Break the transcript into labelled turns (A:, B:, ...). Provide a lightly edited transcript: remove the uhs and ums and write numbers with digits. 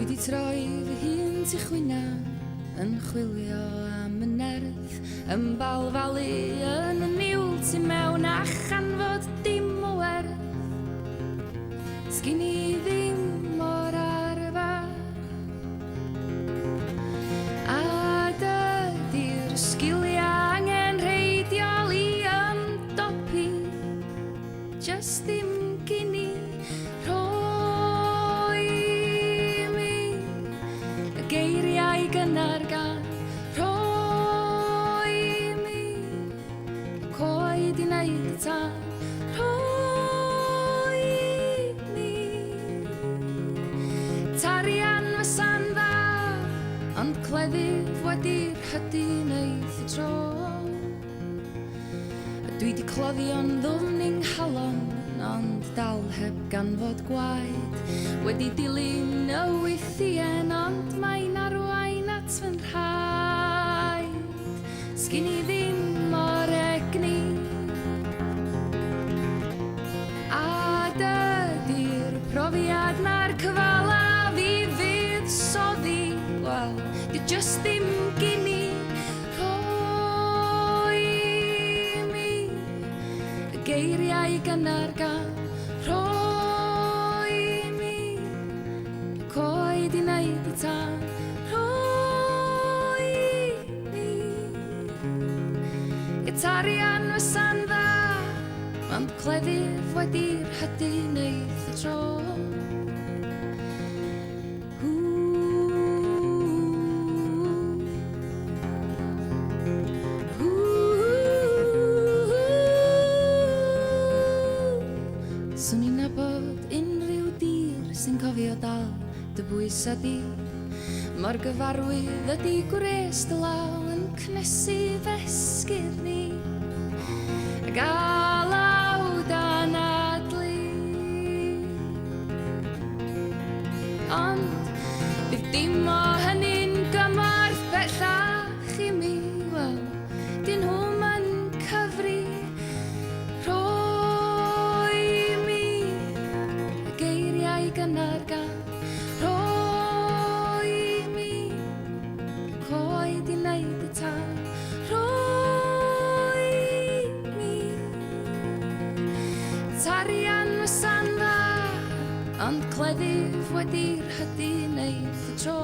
A: Dwi di troi fy hun tu chwyna yn chwilio am y nerth yn balfalu yn y niwl tu mewn a chanfod dim o werth. Sgin i ddim o'r arfer a dydy'r sgiliau angen reidiol i ymdopi just ddim gyn i rhoi mi y geiriau gynnar gan rhoi mi coed i wneud y tan rhoi mi tarian fysa'n dda ond cleddyf wedi'r hydu neith y tro. Dwi di cloddio'n ddwfn i'n nghalon ond dal heb ganfod gwaed. Wedi dilyn y wythien ond mae'n arwain at fy nrhaed. Sgin i ddim o'r egni a dydy'r profiad na'r cyfala fi fydd soddi. Wel, di just ddim gyn i rhoi mi y geiriau gynnar gan rhoi mi coed i wneud y tan rhoi mi gitarian fysa'n dda ond cleddyf wedi'r hydu neith y tro. Swn i'n nabod unrhyw dir sy'n cofio dal dy bwys a di. Mor gyfarwydd ydi gwres dy law yn cnesu fesgyr ni a galawd anadlu. Ond bydd dim o hynny'n gymorth bellach i mi. Wel, dyn nhw'n yn cyfri gynnar gan rhoi mi coed i wneud y tan rhoi mi tarian fysa'n dda ond cleddyf wedi'r hydu neith y tro.